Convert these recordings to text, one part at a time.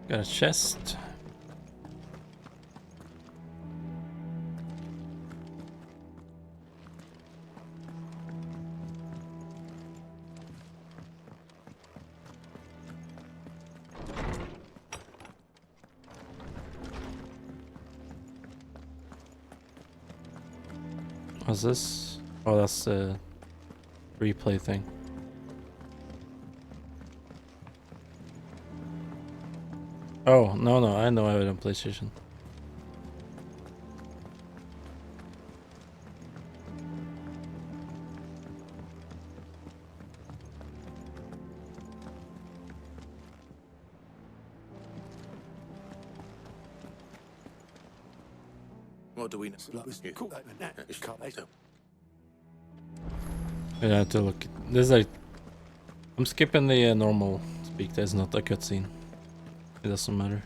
Got a chest. What's this? Oh, that's the replay thing. Oh, no, I know I have it on PlayStation. What do we know? Cool. I have to look. There's like, I'm skipping the normal speak. There's not a cutscene. It doesn't matter.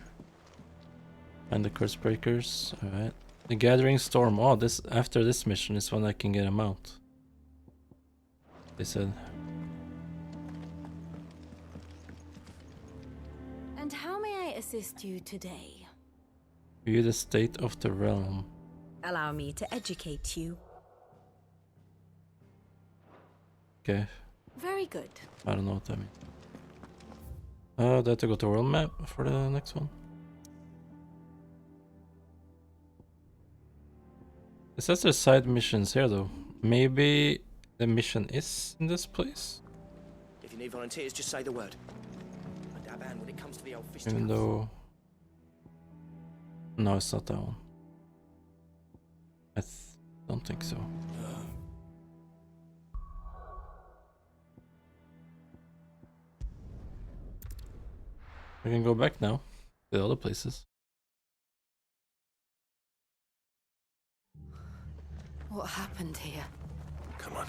Find the curse breakers. All right. The gathering storm. Oh, this after this mission is when I can get a mount. They said. And how may I assist you today? View the state of the realm. Allow me to educate you. Okay. Very good. I don't know what that means. Do I have to go to world map for the next one? It says there's side missions here though. Maybe the mission is in this place? If you need volunteers, just say the word. I dab hand when it comes to the old fish. Even though... No, it's not that one. I don't think so. We can go back now to the other places. What happened here? Come on.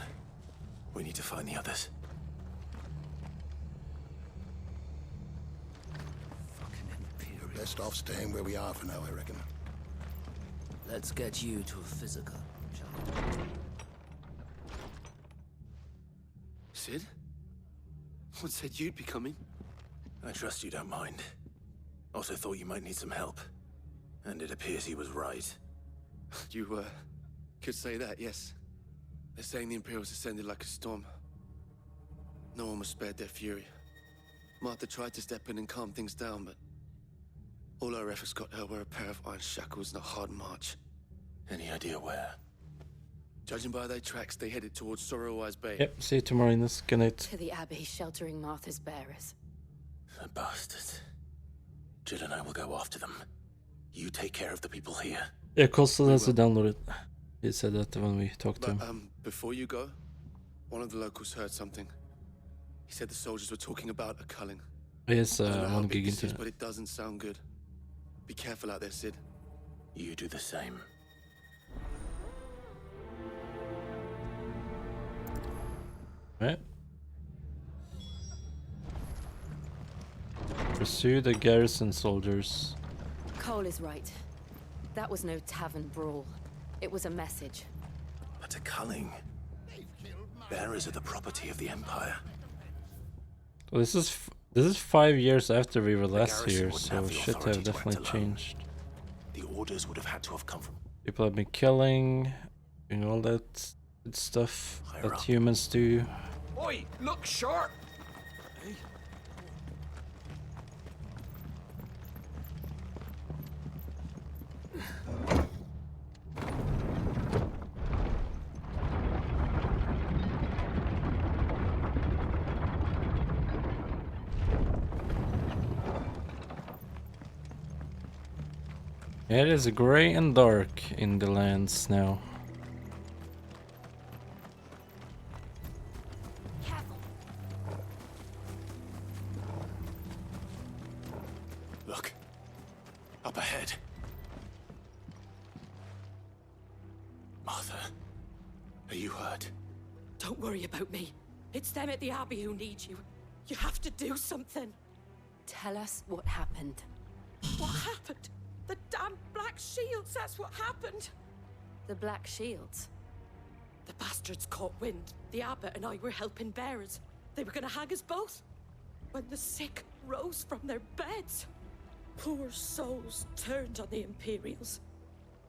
We need to find the others. Fucking Imperial. Best off staying where we are for now, I reckon. Let's get you to a physical, shall we? Sid? What said you'd be coming? I trust you don't mind. Also thought you might need some help. And it appears he was right. You, could say that, yes. They're saying the Imperials ascended like a storm. No one was spared their fury. Martha tried to step in and calm things down, but all our efforts got her were a pair of iron shackles and a hard march. Any idea where? Judging by their tracks, they headed towards Sorrowwise Bay. Yep, see you tomorrow in this. Good night. To the Abbey sheltering Martha's bearers. The bastards. Jill and I will go after them. You take care of the people here. Yeah, Coastal has to download it. He said that when we talked to But, him. before you go, one of the locals heard something. He said the soldiers were talking about a culling. He has I don't know how one big gig this into is, it. but it doesn't sound good. Be careful out there, Sid. You do the same. Right. Pursue the garrison soldiers. Cole is right. That was no tavern brawl. It was a message. But a culling. Bearers are the property of the Empire. Well, this is 5 years after we were last garrison here, wouldn't so have the shit authority have to act definitely alone. changed. The orders would have had to have come from People have been killing, doing all that good stuff Higher that up. humans do. Oi, look sharp! It is grey and dark in the lands now. Look. Up ahead. Martha. Are you hurt? Don't worry about me. It's them at the Abbey who need you. You have to do something. Tell us what happened. What happened? The damn Black Shields, that's what happened. The Black Shields. The bastards caught wind. The abbot and I were helping bearers. They were gonna hang us both. When the sick rose from their beds. poor souls turned on the Imperials.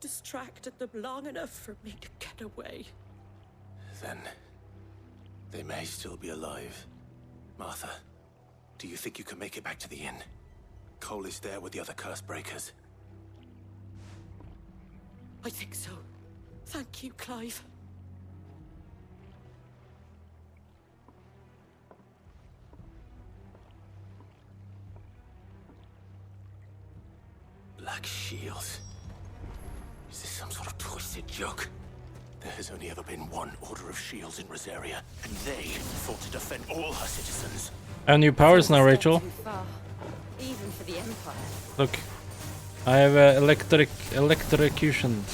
Distracted them long enough for me to get away. Then they may still be alive. Martha, do you think you can make it back to the inn? Cole is there with the other curse breakers. I think so. Thank you, Clive. Black shields. Is this some sort of twisted joke? There has only ever been one Order of Shields in Rosaria, and they fought to defend all her citizens. I have new powers now, It's a step Rachel. too far, even for the Empire. Look, I have electrocution.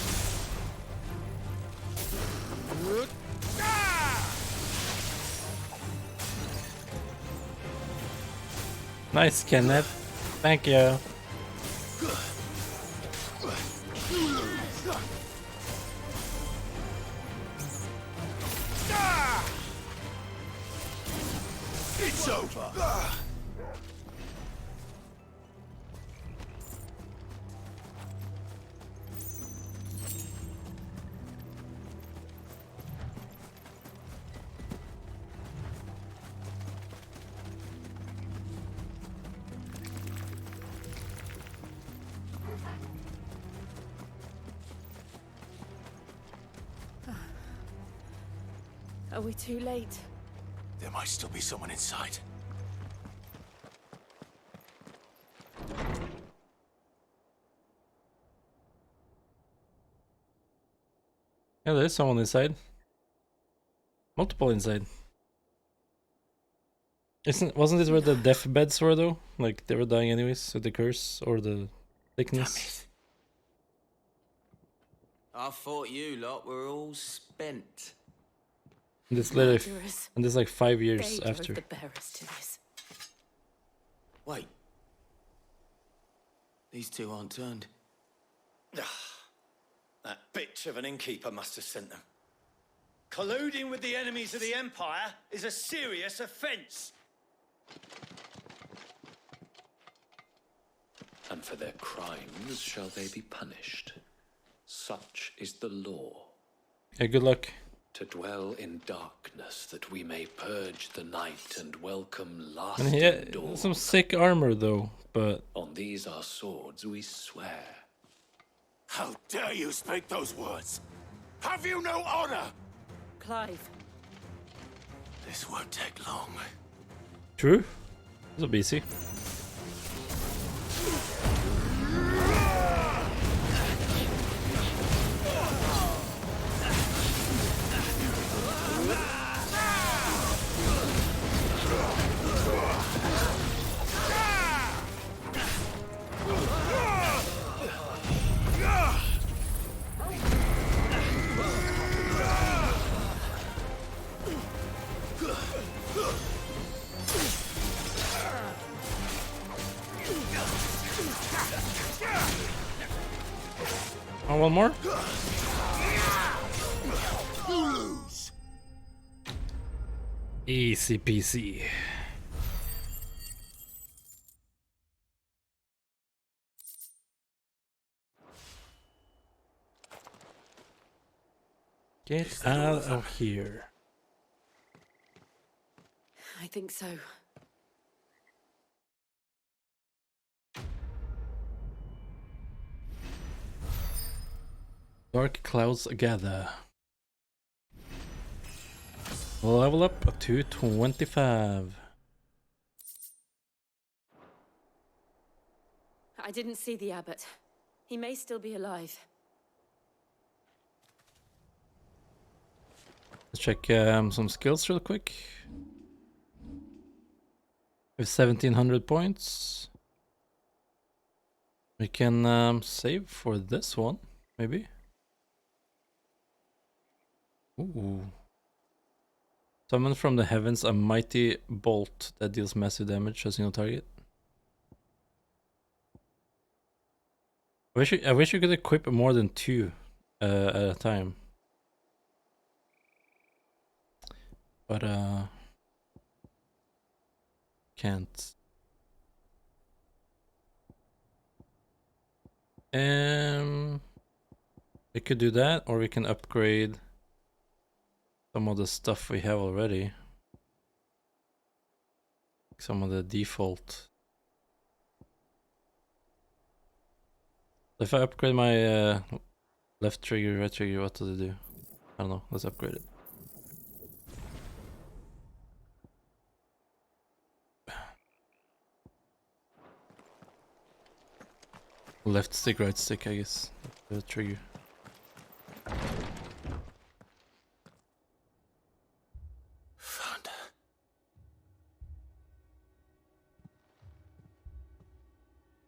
Nice, Kenneth. Thank you. It's over! Are we too late? There might still be someone inside. Yeah, there's someone inside. Multiple inside. Wasn't this where the deathbeds were though? Like they were dying anyways with the curse or the sickness? I thought you lot were all spent. And this literally, Murderers. and this like 5 years They drove after. the bearers to this. Wait. These two aren't turned. That bitch of an innkeeper must have sent them. Colluding with the enemies of the Empire is a serious offense. And for their crimes shall they be punished. Such is the law. Yeah, good luck. To dwell in darkness, that we may purge the night and welcome And lasting yeah, dawn. some sick armor though, but On these our swords we swear. How dare you speak those words? Have you no honor? Clive, This won't take long. true. It's a BC. Oh, one more? You lose. Easy peasy. Get out of here. I think so. Dark clouds gather. Level up to 25. I didn't see the abbot. He may still be alive. Let's check some skills real quick. With 1700 points. We can save for this one, maybe. Ooh. Summon from the heavens a mighty bolt that deals massive damage to a single target. I wish you could equip more than 2 at a time. But can't. We could do that, or we can upgrade some of the stuff we have already. Some of the default. If I upgrade my left trigger, right trigger, what does it do? I don't know. Let's upgrade it. Left stick, right stick, I guess. The trigger. Found her.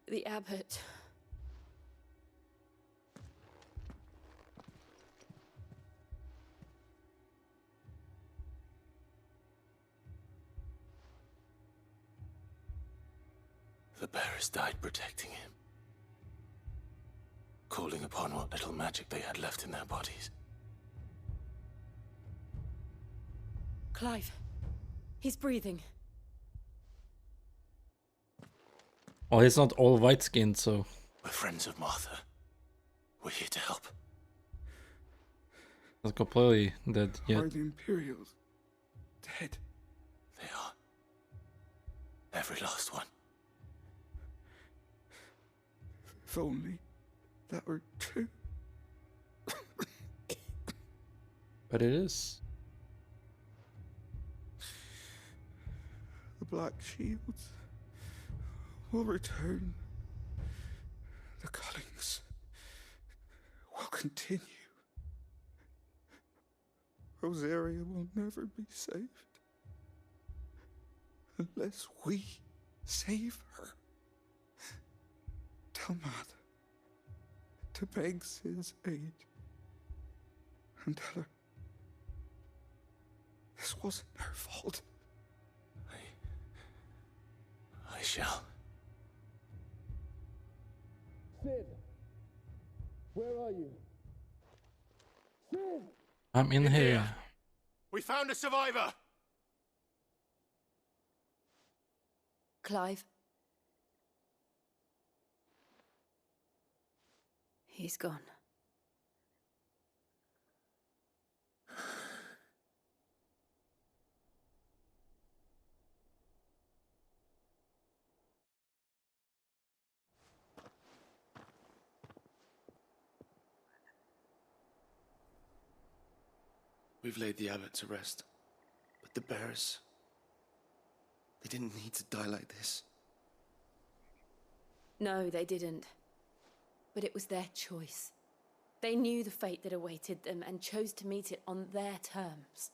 The abbot. The bearers died protecting him, calling upon what little magic they had left in their bodies. Clive. He's breathing. Well, he's not all white skinned, so. We're friends of Martha. We're here to help. Not completely dead yet. Are the Imperials dead? They are. Every last one. If only that were true. But it is. The Black Shields will return. The cullings will continue. Rosaria will never be saved unless we save her. Tell Matt to beg Sid's aid and tell her this wasn't her fault. I shall. Sid, where are you? Sid! I'm in here. We found a survivor! Clive. He's gone. We've laid the abbot to rest, but the bearers, they didn't need to die like this. No, they didn't. But it was their choice. They knew the fate that awaited them and chose to meet it on their terms,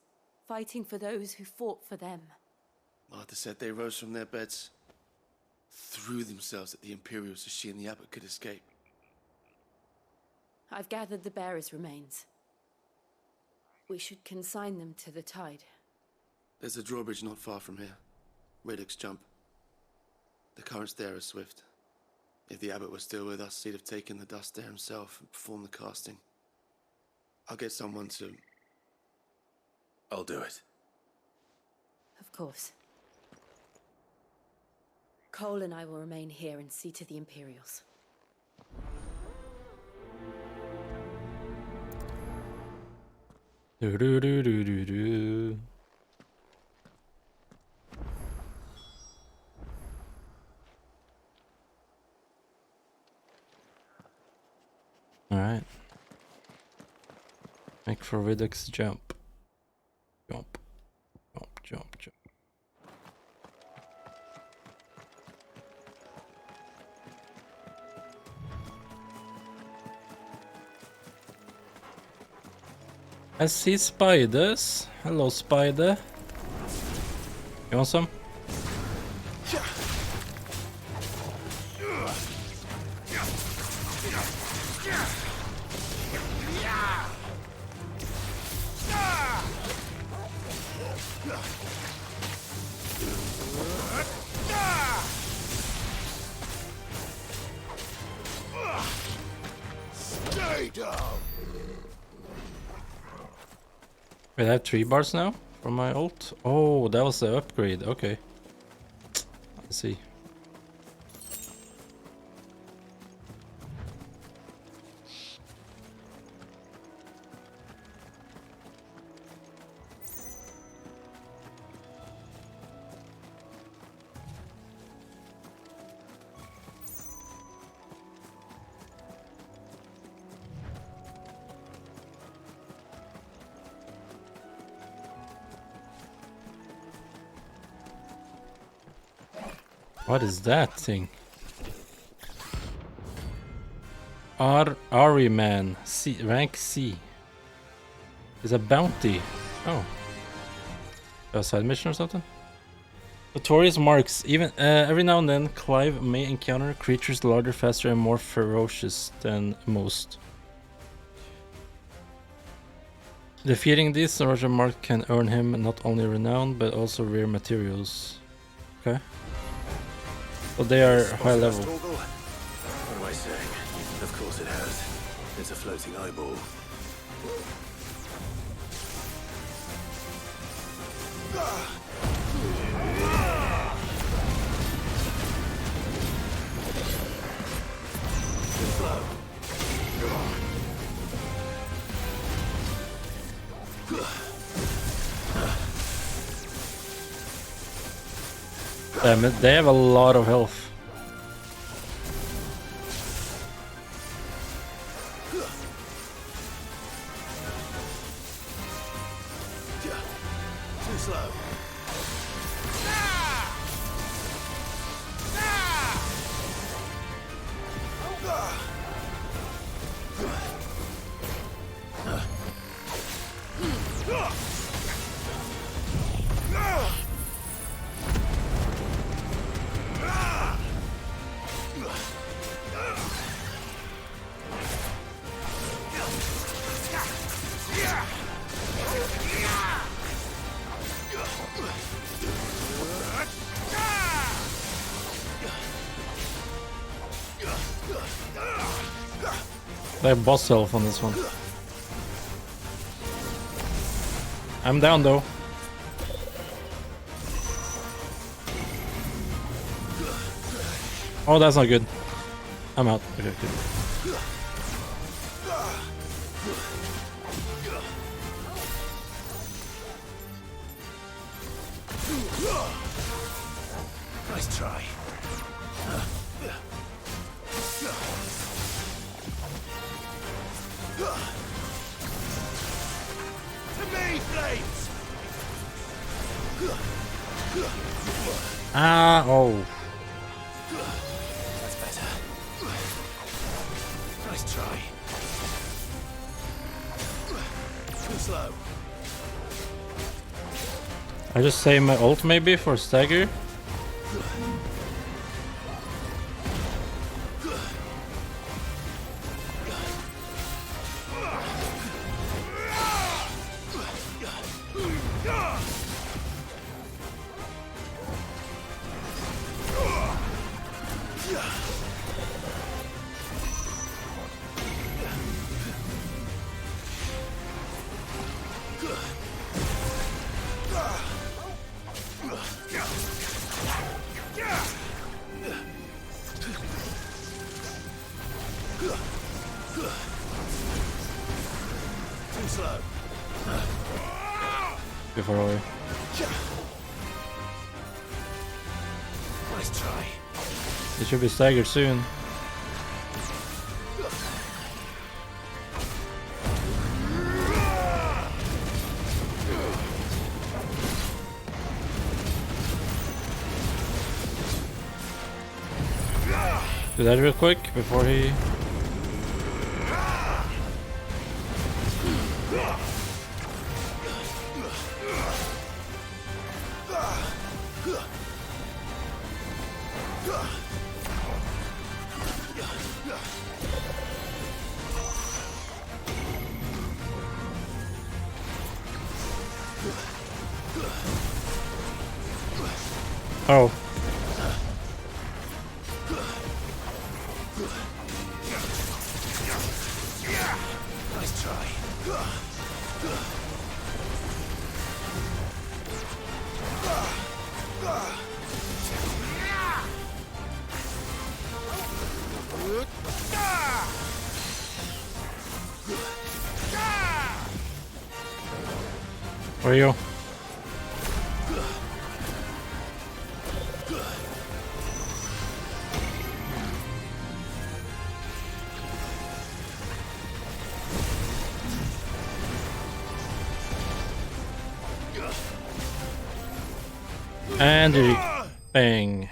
fighting for those who fought for them. Martha said they rose from their beds, threw themselves at the Imperials so she and the abbot could escape. I've gathered the bearers' remains. We should consign them to the tide. There's a drawbridge not far from here. Radix Jump. The currents there are swift. If the abbot was still with us, he'd have taken the dust there himself and performed the casting. I'll get someone to... I'll do it. Of course. Cole and I will remain here and see to the Imperials. Do do do do do do. All right. Make for Redux jump. Jump. Jump, jump, jump. I see spiders. Hello, spider. You want some? Stay down. Wait, I have 3 bars now from my ult? Oh, that was the upgrade. Okay. I see. What is that thing? Ari man, C, rank C. Is a bounty. Oh. A side mission or something? Notorious marks. Even every now and then, Clive may encounter creatures larger, faster, and more ferocious than most. Defeating these Roger mark can earn him not only renown but also rare materials. Okay. So they are high level. What am I saying? Of course it has. It's a floating eyeball. Damn it, they have a lot of health. Too slow. They have boss health on this one. I'm down though. Oh, that's not good. I'm out. Okay, good. Nice try. To me, flames! Ah, oh. That's better. Nice try. Too slow. I just save my ult maybe for stagger. Too slow. Too far away. Nice try. It should be staggered soon. Do that real quick before he... Oh. Nice try. Where are you? And bang.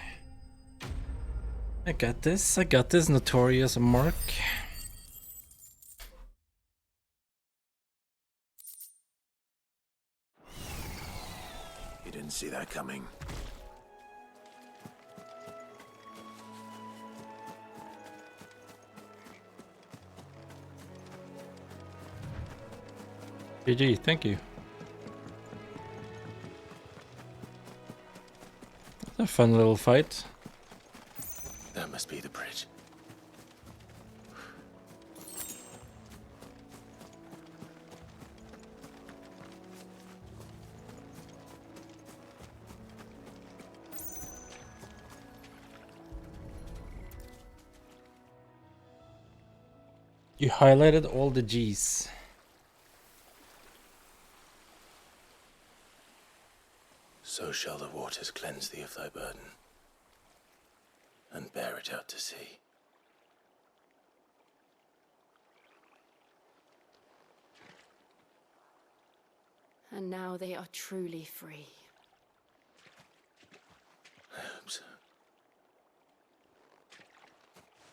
I got this, Notorious Mark. You didn't see that coming. GG, thank you. A fun little fight. That must be the bridge. You highlighted all the G's. So shall the waters cleanse thee of thy burden, and bear it out to sea. And now they are truly free. I hope so.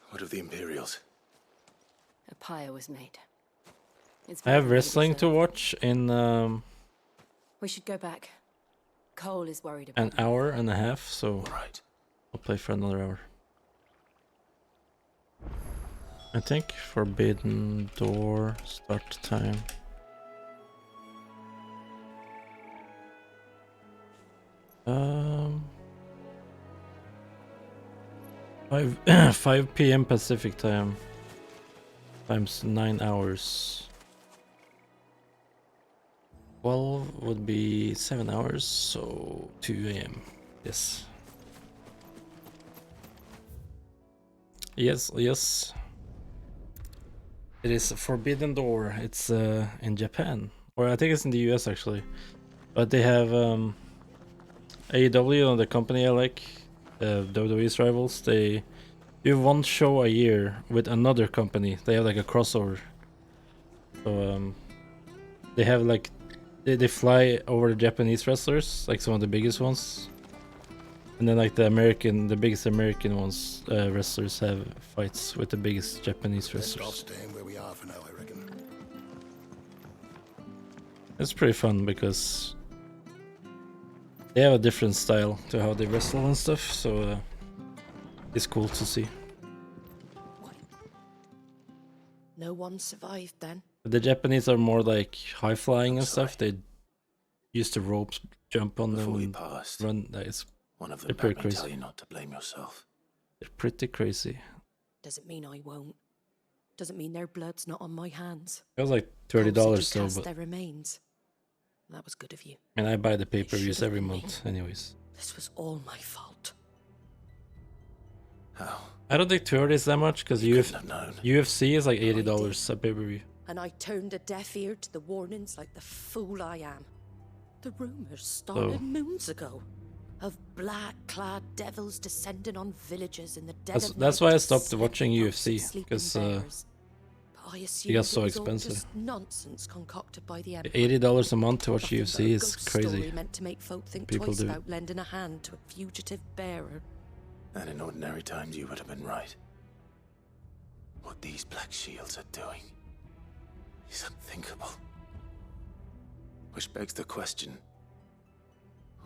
What of the Imperials? A pyre was made. It's I have very wrestling to deserved. watch in We should go back. Cole is worried about an hour and a half, so All right. I'll play for another hour. I think Forbidden Door start time. Um, 5 p.m. Pacific time times 9 hours. 12 would be 7 hours, so 2 a.m. Yes. Yes. It is Forbidden Door. It's in Japan, or I think it's in the US actually. But they have AEW, the company I like, WWE's rivals. They do one show a year with another company. They have like a crossover. So they have like they fly over the Japanese wrestlers, like some of the biggest ones, and then like the biggest American ones wrestlers have fights with the biggest Japanese Best off wrestlers. staying where we are for now, I reckon. It's pretty fun because they have a different style to how they wrestle and stuff, so it's cool to see. No one survived then. The Japanese are more like high flying and stuff. They use the ropes, jump on Before them, we and passed, run. That is, one of them they're bade pretty me tell crazy. you not to blame yourself. They're pretty crazy. Doesn't mean I won't. Doesn't mean their blood's not on my hands. It was like Cole $30 said you though, cast but their remains. That was good of you. and I buy the pay-per-views should've every been me. month, anyways. This was all my fault. How? I don't think 30 is that much because You couldn't have known. UFC is like I $80 a pay-per-view. And I turned a deaf ear to the warnings like the fool I am. The rumors started moons ago of black-clad devils descending on villages in the dead of night. That's why I to stopped slip watching those UFC, sleeping 'cause, bears. But I assumed got so it was all expensive. just nonsense concocted by the Empire. $80 a month to watch Nothing but UFC a is ghost crazy. Story meant to make folk think People twice do. about lending a hand to a fugitive bearer. And in ordinary times, you would have been right. What these Black Shields are doing is unthinkable. Which begs the question,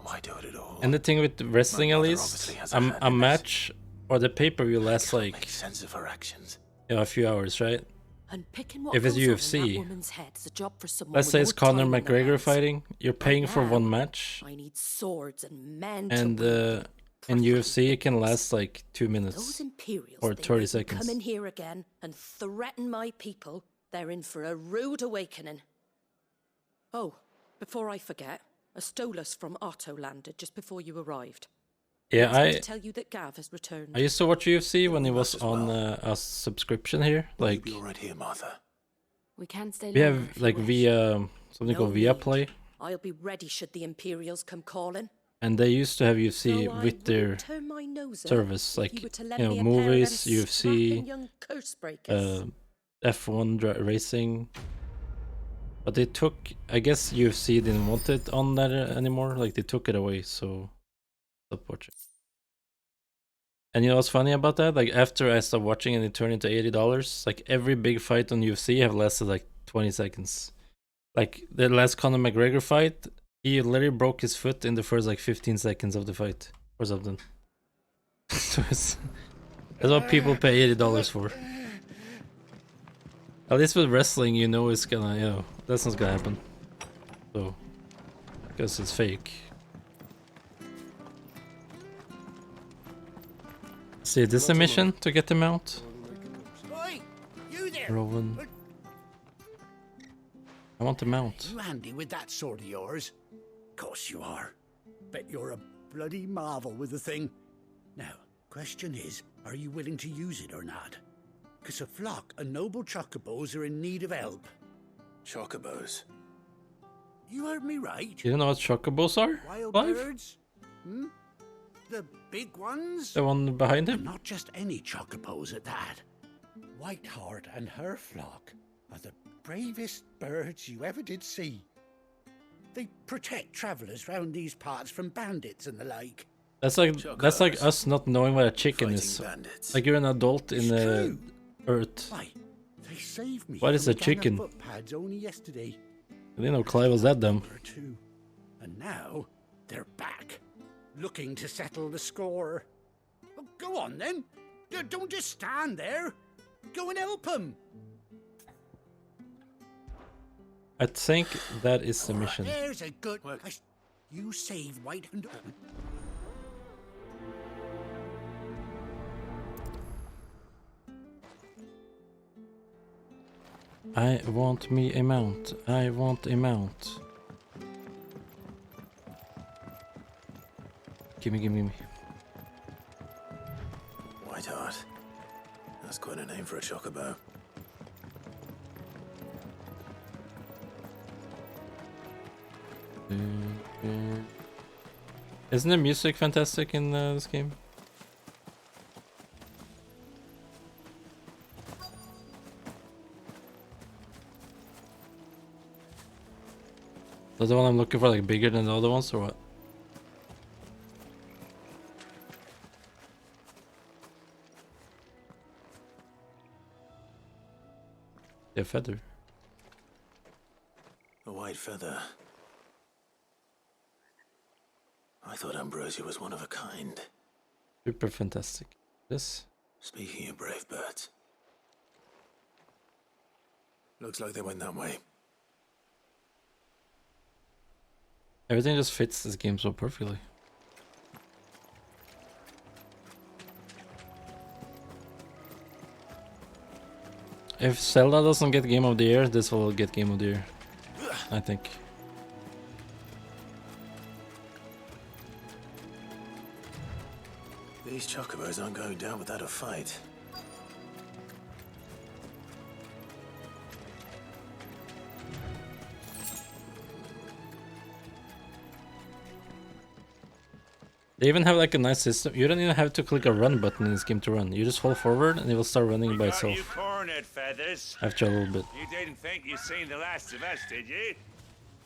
why do it at all? And the thing with wrestling, My at mother least, obviously has a hand a in this. match or the pay-per-view lasts Can't like make sense of her actions. a few hours, right? And picking what If it's goes on in UFC, that woman's head is a job for someone Let's with say it's more Conor time on their McGregor hands. fighting. You're paying for now, one match, I need swords and men and to wield them. in For UFC it can God's last like 2 Those minutes. Imperials or think 30 they can seconds. come in here again and threaten my people. They're in for a rude awakening. Oh, before I forget, a Stolas from Otto landed just before you arrived. Yeah, Asked me to tell you that Gav has returned. I used to watch UFC when it was Us as on well. a subscription here. Like You'll be all right here, Martha. We can stay we longer have if you like wish. via something No called need. Viaplay, I'll be ready should the Imperials come calling. and they used to have UFC Though I with their wouldn't turn my nose up service, if like you were to you lend know, me a pair of movies, them UFC, strapping young curse breakers. F1 racing. But they took, I guess UFC didn't want it on that anymore. Like they took it away, so stop watching. And you know what's funny about that? Like after I stopped watching and it turned into $80, like every big fight on UFC have lasted like 20 seconds. Like the last Conor McGregor fight, he literally broke his foot in the first like 15 seconds of the fight or something. So that's what people pay $80 for. At least with wrestling, you know it's gonna, you know, that's not gonna happen. So, because it's fake. See, this is a mission to get the mount. Oi, you there? Rowan. I want the mount. You handy with that sword of yours? Course you are. Bet you're a bloody marvel with the thing. Now, question is, are you willing to use it or not? 'Cause a flock of noble chocobos are in need of help. Chocobos? You heard me right. You don't know what chocobos are? Wild Live? birds? Hmm? The big ones? The one behind him? Not just any chocobos at that. Whiteheart and her flock are the bravest birds you ever did see. They protect travellers round these parts from bandits and the like. That's like us not knowing what a chicken is. Bandits. Like you're an adult in the earth. Why, they saved me What is from a gang of chicken? footpads only yesterday. I didn't know Clive was that dumb. Or two. And now they're back, looking to settle the score. Well, go on then. Don't just stand there. Go and help them. I think that is the mission. There's a good. You save White and. I want me a mount. I want a mount. Gimme, gimme, gimme. Whiteheart. That's quite a name for a chocobo. Isn't the music fantastic in this game? Is the one I'm looking for like bigger than the other ones or what? A feather. A white feather. I thought Ambrosia was one of a kind. Super fantastic. This. Speaking of brave birds. Looks like they went that way. Everything just fits this game so perfectly. If Zelda doesn't get Game of the Year, this will get Game of the Year. I think. These chocobos aren't going down without a fight. They even have like a nice system. You don't even have to click a run button in this game to run. You just hold forward and it will start running by itself. You cornered, Feathers. After a little bit. You didn't think you'd seen the last of us, did you?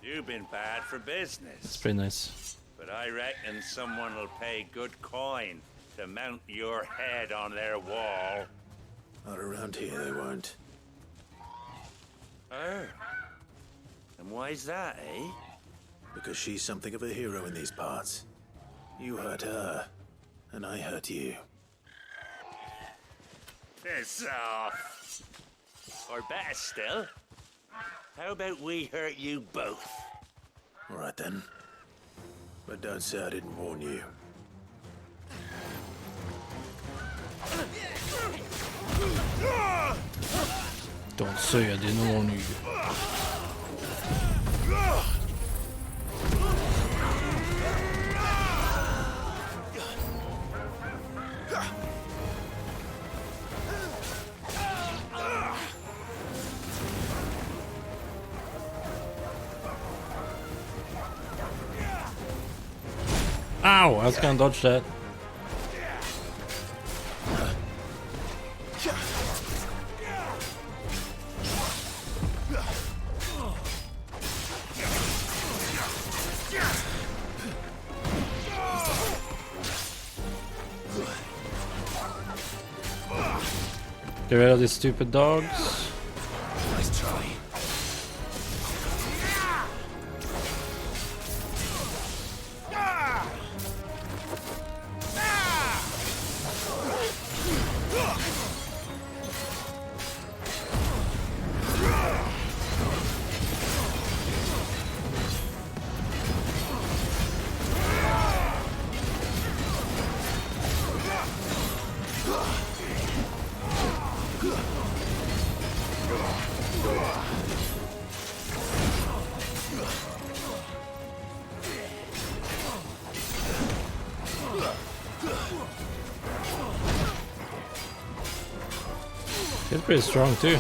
You've been bad for business. It's pretty nice. But I reckon someone will pay good coin to mount your head on their wall. Not around here, they won't. Oh. And why's that, eh? Because she's something of a hero in these parts. You hurt her, and I hurt you. Piss off. Or better still, how about we hurt you both? All right then. But don't say I didn't warn you. Don't say I didn't warn you. Ow! I was gonna dodge that. Get rid of these stupid dogs. Nice try. He's pretty strong too.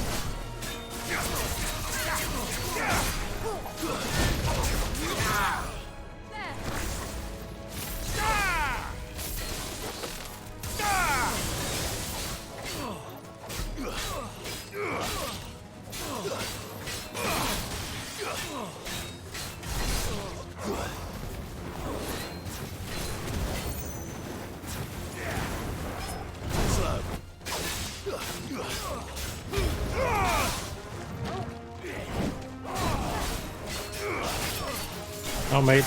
Oh, mate.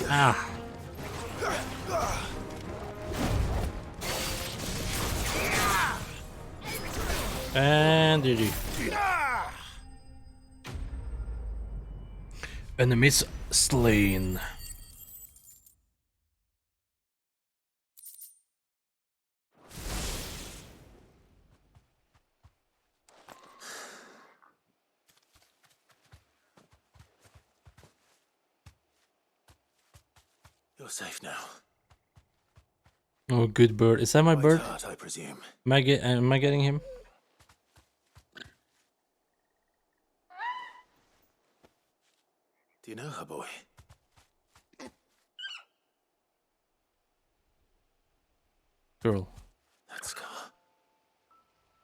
Ah. And GG. Enemies slain. You're safe now. Oh, good bird. Is that my bird? Heart, I presume. Am I getting him? Do you know her, boy? Girl. That scar.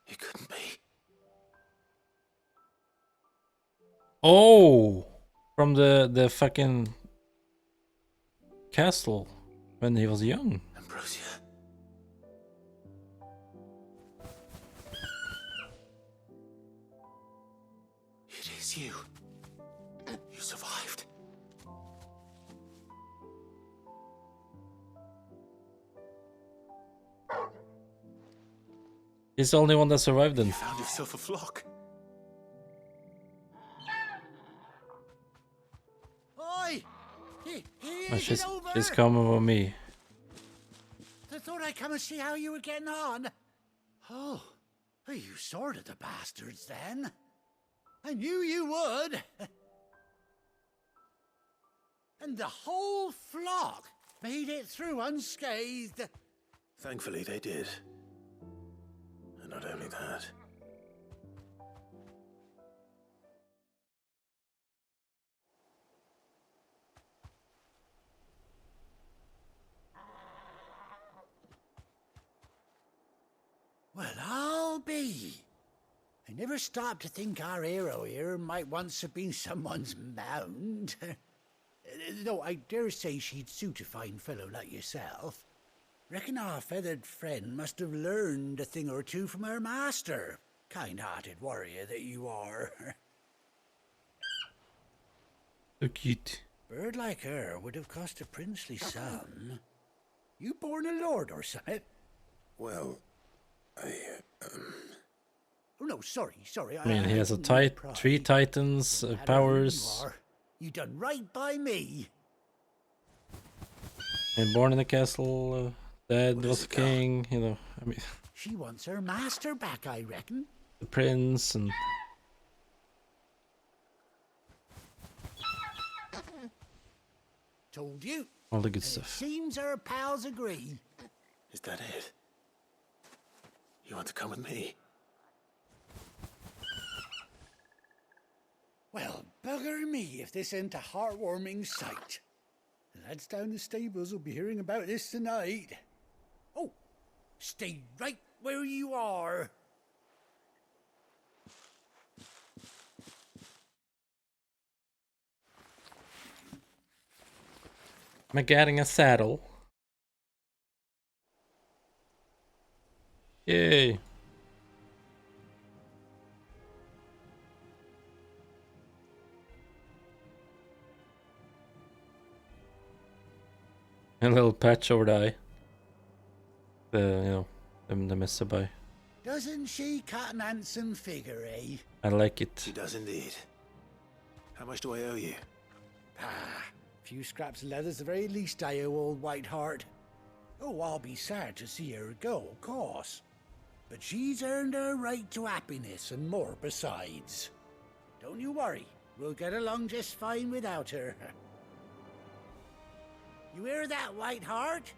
It couldn't be. Oh! From the fucking castle when he was young. Ambrosia. It is you. You survived. He's the only one that survived then. You found yourself a flock. Oi! Oh, she's coming with me. I thought I'd come and see how you were getting on. Oh, you sorted the bastards then. I knew you would. And the whole flock made it through unscathed. Thankfully, they did. And not only that. Well, I'll be. I never stopped to think our hero here might once have been someone's mount. Though I dare say she'd suit a fine fellow like yourself. Reckon our feathered friend must have learned a thing or two from her master. Kind-hearted warrior that you are. So cute. Bird like her would have cost a princely sum. You born a lord or something? Well, Oh no, sorry. I mean, he has a didn't mean pride. 3 titans, No matter who powers. you are, you done right by me. And born in the castle. Dad was a king. You know, I mean, She wants her master back, I reckon. the prince and. Told you. All the good And it stuff. seems our pals agree. is that it? You want to come with me? Well, bugger me if this ain't a heartwarming sight. The lads down the stables will be hearing about this tonight. Oh, stay right where you are. Am I getting a saddle? Yay! A little patch over the eye. The miss by. Doesn't she cut an handsome figure, eh? I like it. She does indeed. How much do I owe you? Ah, few scraps of leather's the very least I owe old Whiteheart. Oh, I'll be sad to see her go, of course. But she's earned her right to happiness and more besides. Don't you worry, we'll get along just fine without her. You hear that, Whiteheart?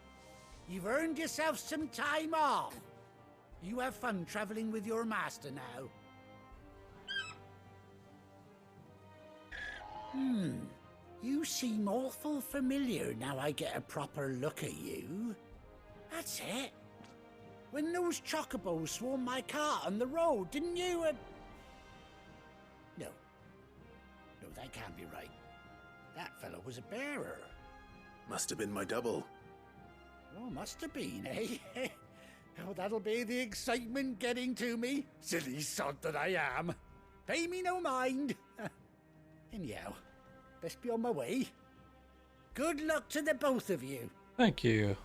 You've earned yourself some time off. You have fun traveling with your master now. You seem awful familiar now I get a proper look at you. That's it. When those chocobos swarmed my cart on the road, didn't you? No. No, that can't be right. That fellow was a bearer. Must have been my double. Oh, must have been, eh? Oh, that'll be the excitement getting to me. Silly sod that I am. Pay me no mind. Anyhow, best be on my way. Good luck to the both of you. Thank you.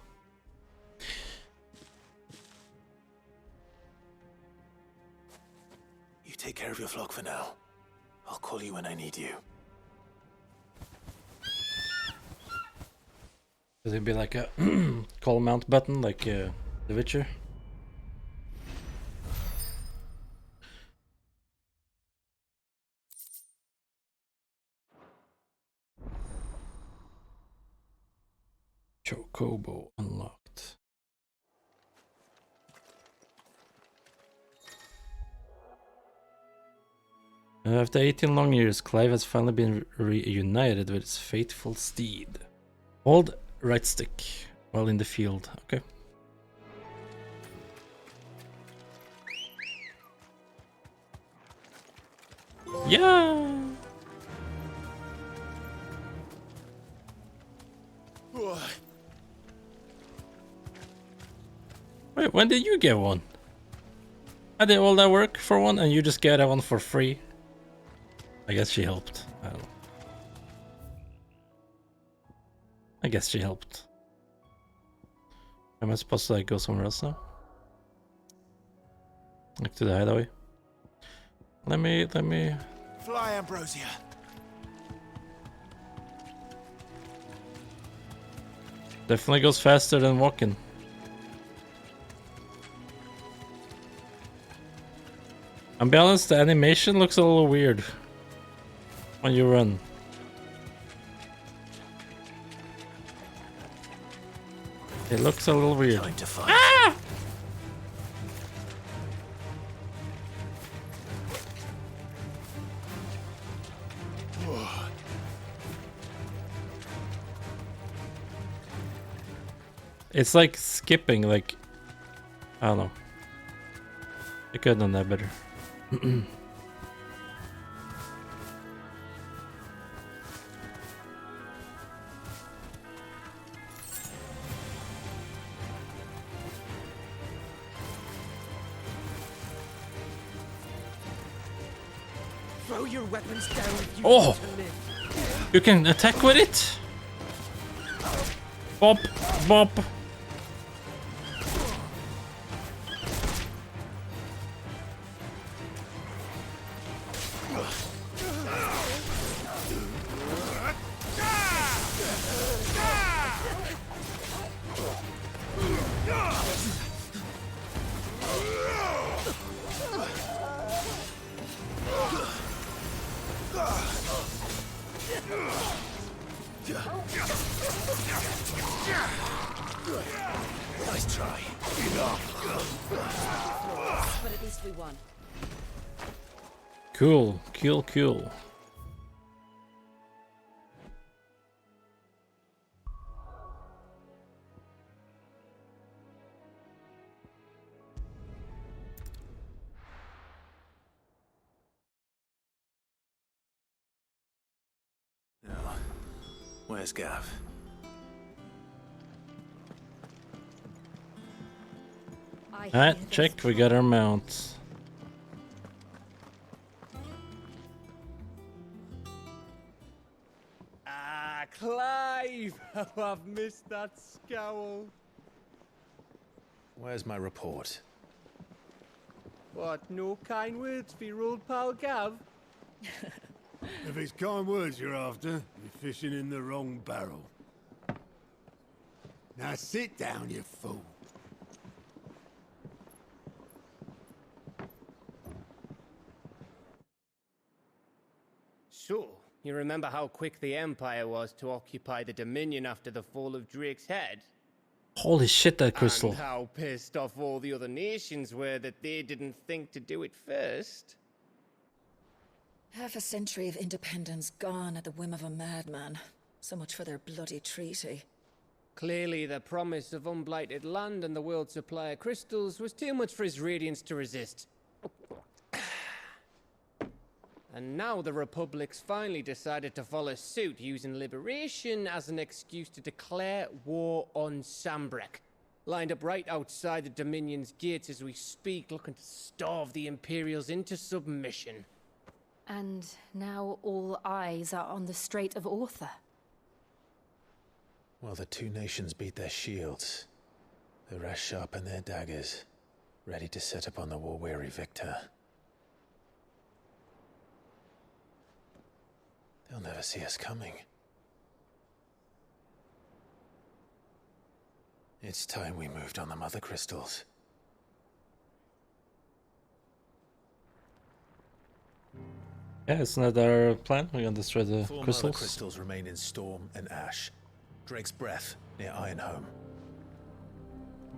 You take care of your flock for now. I'll call you when I need you. Does it be like a call mount button like The Witcher? Chocobo unlocked. After 18 long years, Clive has finally been reunited with his faithful steed. Hold right stick while in the field. Okay. Yeah. Wait, when did you get one? I did all that work for one and you just get that one for free? I guess she helped. I don't know. I guess she helped. Am I supposed to like go somewhere else now? Like to the hideaway? Let me... Fly, Ambrosia. Definitely goes faster than walking. I'll be honest, the animation looks a little weird when you run. It looks a little weird. Time to fight. Ah! It's like skipping, like, I don't know. I could have done that better. Throw your weapons down if you Oh! want to live. You can attack with it? Bop, bop. Nice try. But at least we won. Cool, cool. Now, where's Gav? Alright, check. We got our mount. Ah, Clive! How I've missed that scowl. Where's my report? What, no kind words for your old pal Gav? If it's kind words you're after, you're fishing in the wrong barrel. Now sit down, you fool. So, you remember how quick the Empire was to occupy the Dominion after the fall of Drake's head? Holy shit, that crystal. And how pissed off all the other nations were that they didn't think to do it first? Half a century of independence gone at the whim of a madman. So much for their bloody treaty. Clearly, the promise of unblighted land and the world's supply of crystals was too much for his radiance to resist. And now the Republic's finally decided to follow suit, using liberation as an excuse to declare war on Sambrek. Lined up right outside the Dominion's gates as we speak, looking to starve the Imperials into submission. And now all eyes are on the Strait of Author. Well, the two nations beat their shields. The rest sharpen their daggers, ready to set upon the war-weary victor. They'll never see us coming. It's time we moved on the mother crystals. Yeah, isn't that our plan? We're gonna destroy the 4 crystals. mother crystals remain in Storm and Ash. Drake's Breath near Ironhome.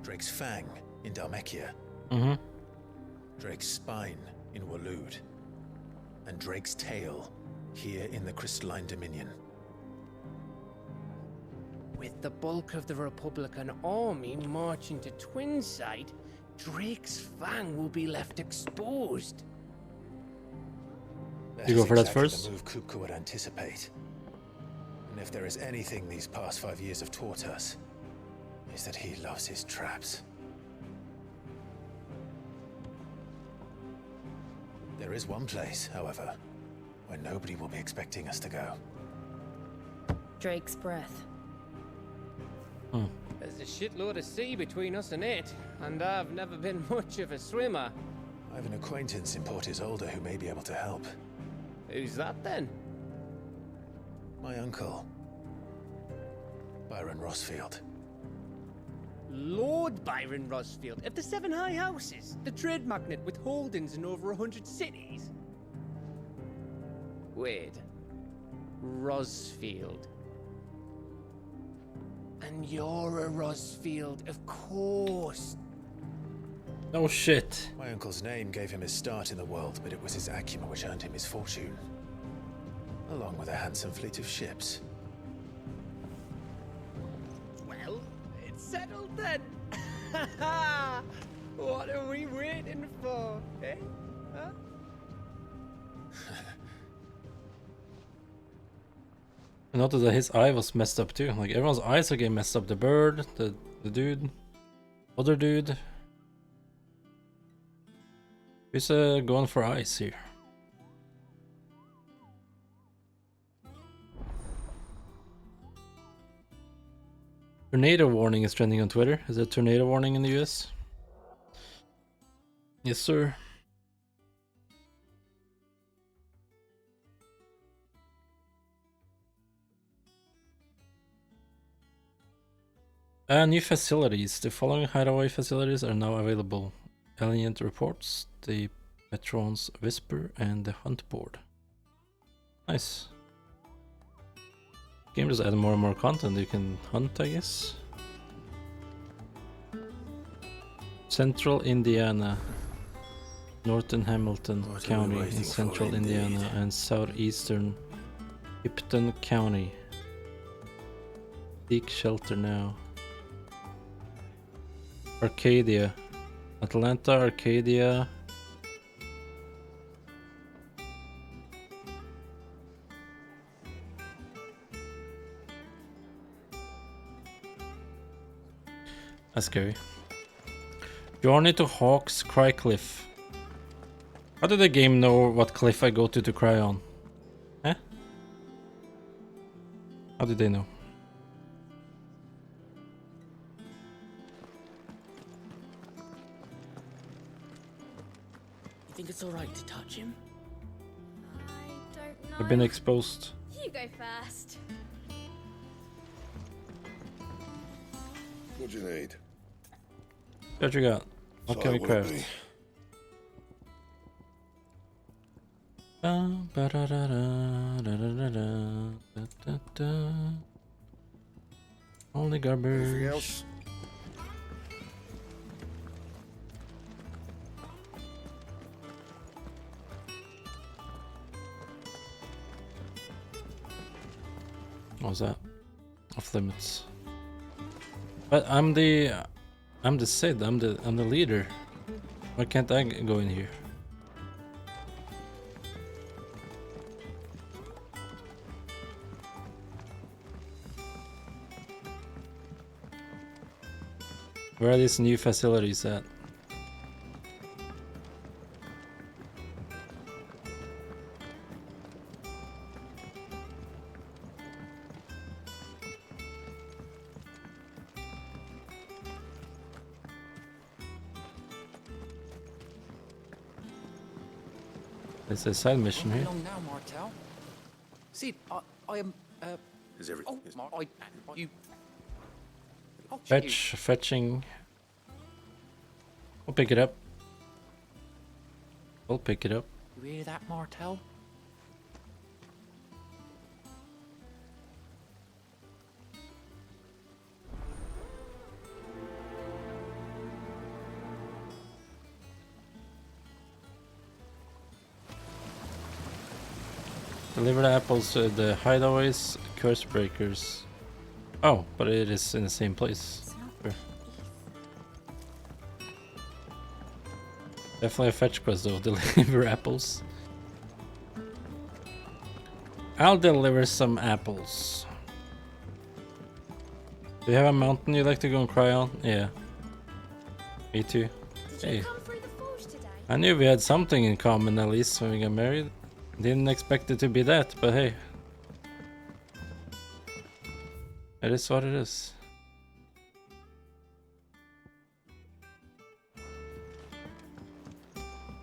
Drake's Fang in Dhalmekia. Drake's Spine in Waloed. And Drake's Tail here in the Crystalline Dominion. With the bulk of the Republican army marching to Twinside, Drake's Fang will be left exposed. That You is go for that exactly first? the move Kupka would anticipate. And if there is anything these past 5 years have taught us, is that he loves his traps. There is one place, however, where nobody will be expecting us to go. Drake's Breath. There's a shitload of sea between us and it, and I've never been much of a swimmer. I have an acquaintance in Port Isolde who may be able to help. Who's that then? My uncle, Byron Rossfield. Lord Byron Rossfield of the Seven High Houses, the trade magnate with holdings in over 100 cities. Wait, Rossfield. And you're a Rossfield, of course. Oh shit. My uncle's name gave him his start in the world, but it was his acumen which earned him his fortune. Along with a handsome fleet of ships. Well, it's settled then. What are we waiting for, eh? Huh? I noticed that his eye was messed up too. Like everyone's eyes are getting messed up. The bird, the dude, other dude. Who's going for eyes here? Tornado warning is trending on Twitter. Is there a tornado warning in the US? Yes, sir. New facilities. The following hideaway facilities are now available. Alien reports, the Petron's Whisper, and the Hunt Board. Nice. Game just added more and more content. You can hunt, I guess. Central Indiana, Northern Hamilton County in Central Indiana, and Southeastern Tipton County. Seek shelter now. Arcadia, Atlanta, Arcadia. That's scary. Journey to Hawk's Cry Cliff. How did the game know what cliff I go to cry on? Huh? How did they know? You think it's alright to touch him? I don't know. I've been exposed. You go first. What do you need? What you got? What can we craft? Only garbage. Anything else? What was that? Off limits. But I'm the Sid. I'm the leader. Why can't I go in here? Where are these new facilities at? It's a side mission here. Long now, Martel. Sid, I am. Is everything? You. Fetching. We'll pick it up. We'll pick it up. You hear that, Martel? Deliver the apples to the hideaways, curse breakers. Oh, but it is in the same place. Sure. Definitely a fetch quest though, deliver apples. I'll deliver some apples. Do you have a mountain you'd like to go and cry on? Yeah. Me too. Hey. I knew we had something in common at least when we got married. Didn't expect it to be that, but hey. It is what it is.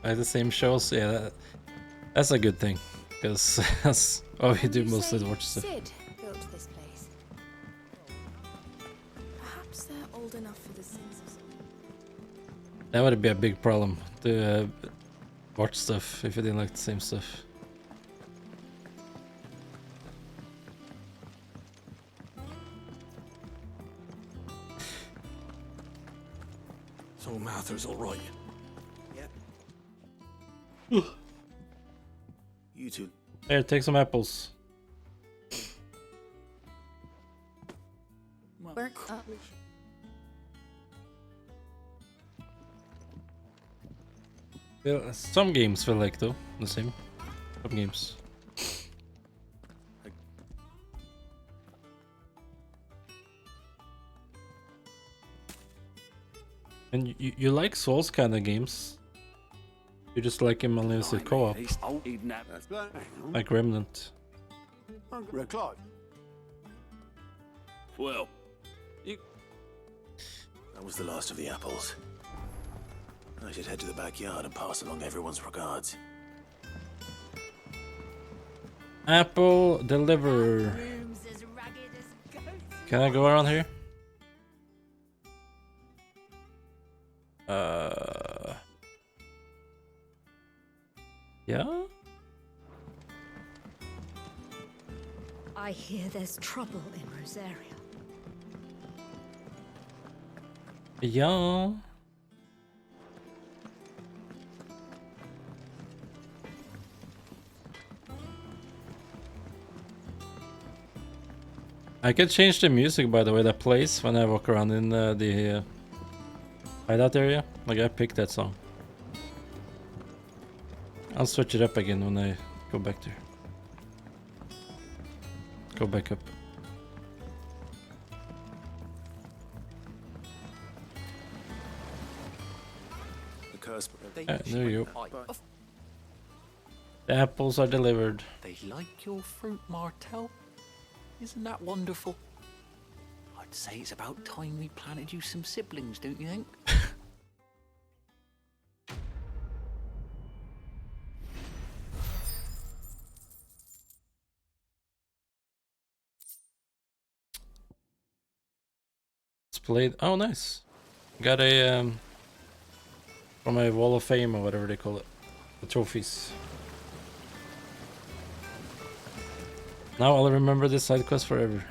Like the same shows, yeah, that's a good thing. Because that's what we do most of the watch stuff. Sid built this place. Perhaps they're old enough for the census. That would be a big problem to watch stuff if you didn't like the same stuff. So Martha's all right. Yep. You two. Here, take some apples. Burnt up. Yeah, some games feel like though the same. Some games. And you like Souls kind of games. You just like him only as a co-op. Like Remnant. Well, that was the last of the apples. I should head to the backyard and pass along everyone's regards. Apple deliver. Can I go around here? Yeah? I hear there's trouble in Rosaria. Yeah. I can change the music by the way that plays when I walk around in the hideout area. Like I picked that song. I'll switch it up again when I go back there. Go back up. curse. There you go. The apples are delivered. They like your fruit, Martel. Isn't that wonderful? I'd say it's about time we planted you some siblings, don't you think? Played. Oh, nice. Got a from a wall of fame or whatever they call it, the trophies. Now I'll remember this side quest forever.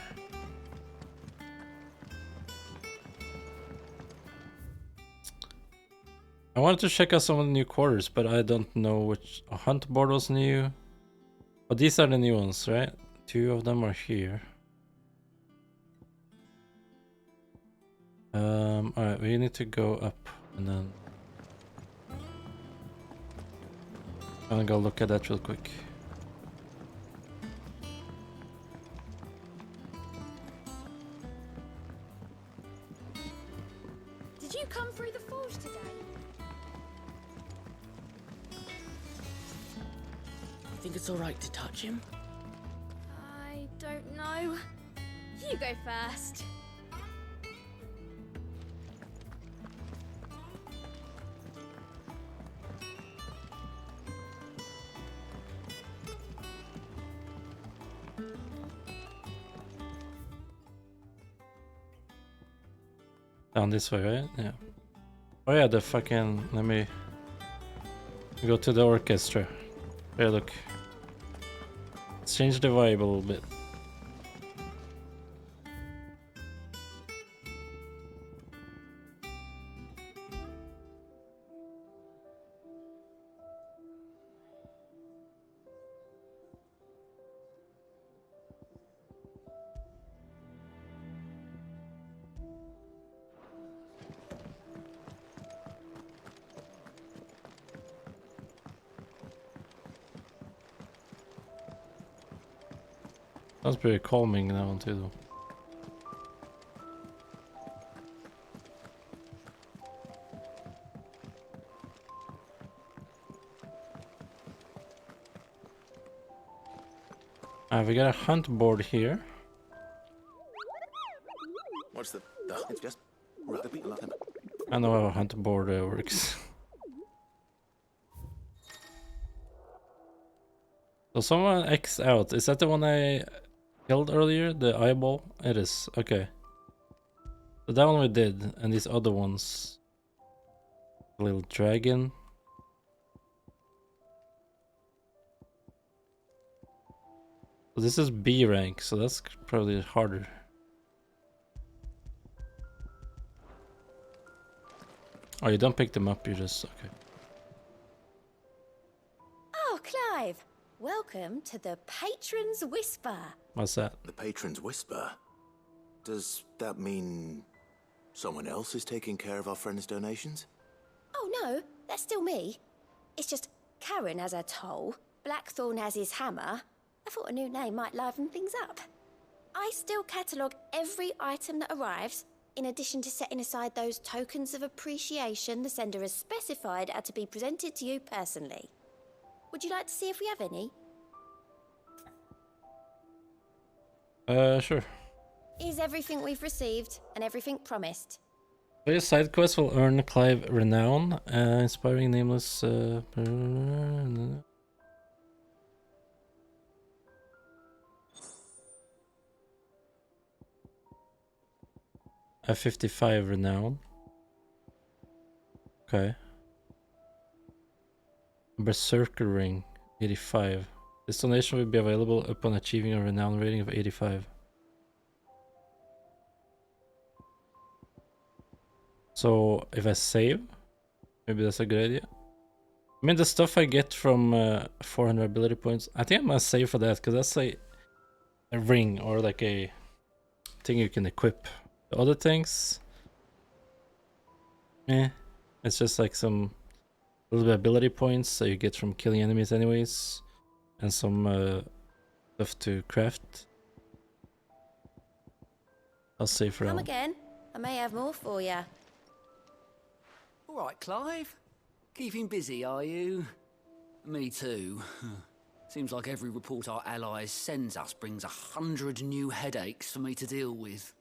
I wanted to check out some of the new quarters, but I don't know which. A hunt board was new. But these are the new ones, right? 2 of them are here. Alright, we need to go up and then I'm gonna go look at that real quick. Did you come through the forge today? You think it's alright to touch him? I don't know. You go first. Down this way, right? Yeah. Oh yeah, the fucking... Let me go to the orchestra. Here, look. Let's change the vibe a little bit. That's pretty calming, that one too, though. We got a hunt board here. What's the? It's just the people. I know how a hunt board works. So someone X out. Is that the one I killed earlier? The eyeball? It is. Okay. So that one we did, and these other ones. A little dragon. So this is B rank, so that's probably harder. Oh, you don't pick them up, you just... okay. Oh, Clive. Welcome to the Patron's Whisper. What's that? The Patron's Whisper? Does that mean someone else is taking care of our friend's donations? Oh, no. That's still me. It's just Karen has her toll, Blackthorn has his hammer. I thought a new name might liven things up. I still catalogue every item that arrives, in addition to setting aside those tokens of appreciation the sender has specified are to be presented to you personally. Would you like to see if we have any? Sure. Is everything we've received and everything promised? Various side quests will earn Clive renown, inspiring nameless... A 55 renown. Okay. Berserker ring, 85. This donation will be available upon achieving a renown rating of 85. So if I save, maybe that's a good idea. I mean, the stuff I get from 400 ability points, I think I'm gonna save for that, because that's a ring or like a thing you can equip. The other things, it's just like some little bit ability points that you get from killing enemies anyways, and some stuff to craft. I'll save for Come now. again. I may have more for you. All right, Clive. Keeping busy, are you? Me too. Seems like every report our allies sends us brings 100 new headaches for me to deal with.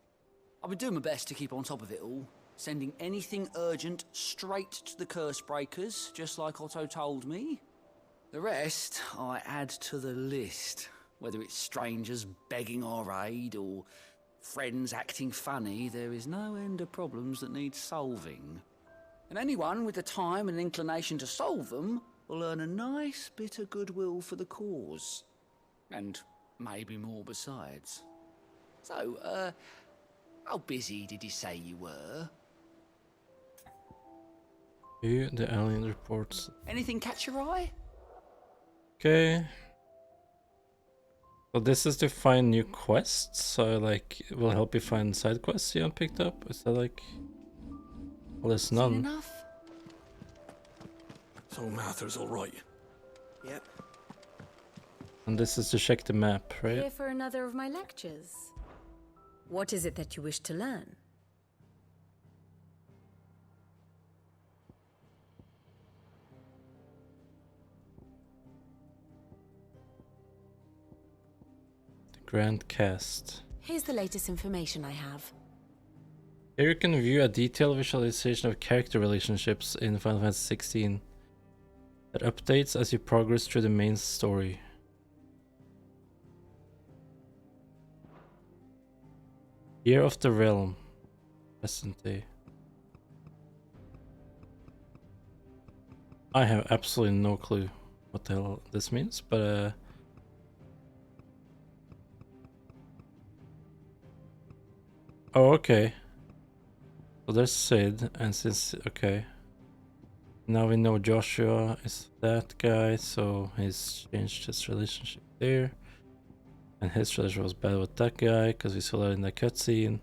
I've been doing my best to keep on top of it all, sending anything urgent straight to the curse breakers, just like Otto told me. The rest I add to the list, whether it's strangers begging our aid or friends acting funny. There is no end of problems that need solving. And anyone with the time and inclination to solve them will earn a nice bit of goodwill for the cause. And maybe more besides. So, how busy did you say you were? View the alien reports. Anything catch your eye? Okay. So this is to find new quests, so like it will help you find side quests you haven't picked up. Is that like... Well, there's none. Enough? So Mather's alright. Yep. And this is to check the map, right? Here for another of my lectures. What is it that you wish to learn? The Grand Cast. Here's the latest information I have. Here you can view a detailed visualization of character relationships in Final Fantasy XVI that updates as you progress through the main story. Year of the Realm. Present day. I have absolutely no clue what the hell this means, but oh, okay. So there's Sid, and since, okay. Now we know Joshua is that guy, so he's changed his relationship there. And his relationship was bad with that guy, because we saw that in the cutscene.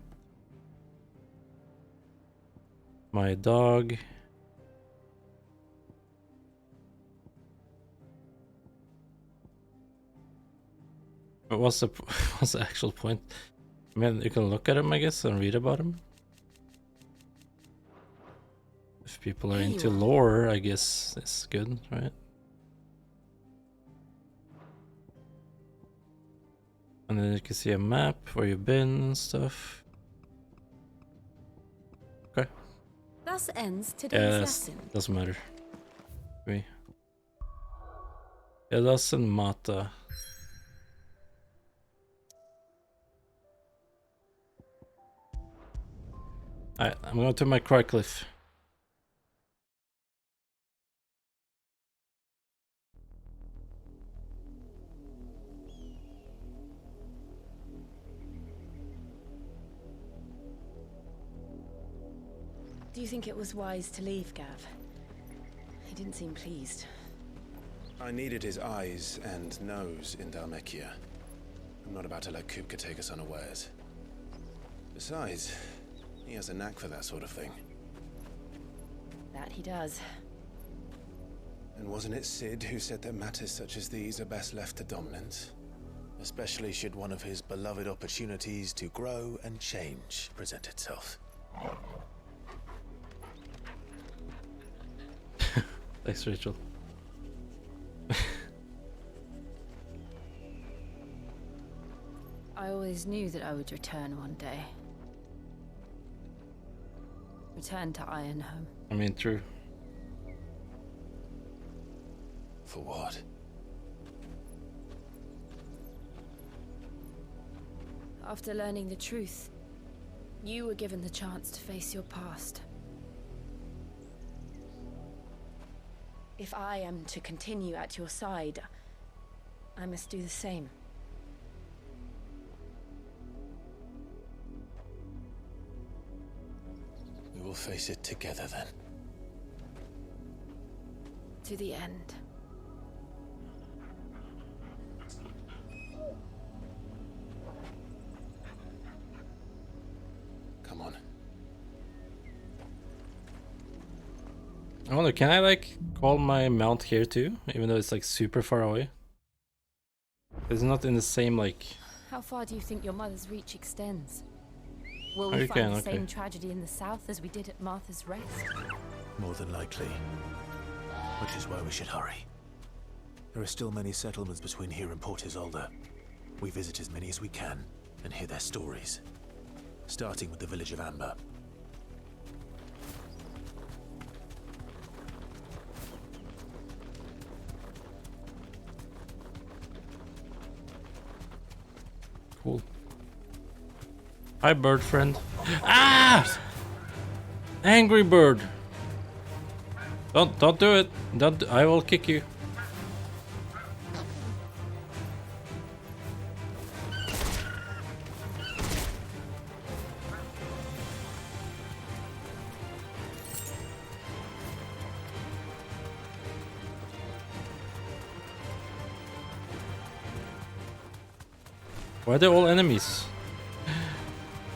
My dog. But what's the actual point? I mean, you can look at him, I guess, and read about him. If people are into lore, I guess it's good, right? And then you can see a map where you've been and stuff. Okay. Thus ends today's lesson. Doesn't matter. Me. It doesn't matter. Alright, I'm going to my Crycliffe. Do you think it was wise to leave, Gav? He didn't seem pleased. I needed his eyes and nose in Dhalmekia. I'm not about to let Kupka take us unawares. Besides, he has a knack for that sort of thing. That he does. And wasn't it Sid who said that matters such as these are best left to dominance? Especially should one of his beloved opportunities to grow and change present itself. Thanks, Rachel. I always knew that I would return one day. Return to Ironhome. I mean, true. For what? After learning the truth, you were given the chance to face your past. If I am to continue at your side, I must do the same. We will face it together then. To the end. Come on. I wonder, can I like call my mount here too? Even though it's like super far away? It's not in the same like... How far do you think your mother's reach extends? Will Oh, we you find can, the okay. same tragedy in the south as we did at Martha's Rest? More than likely. Which is why we should hurry. There are still many settlements between here and Port Isolde. We visit as many as we can and hear their stories. Starting with the village of Amber. Cool. Hi, bird friend. Ah! Angry bird. Don't do it. I will kick you. Why are they all enemies?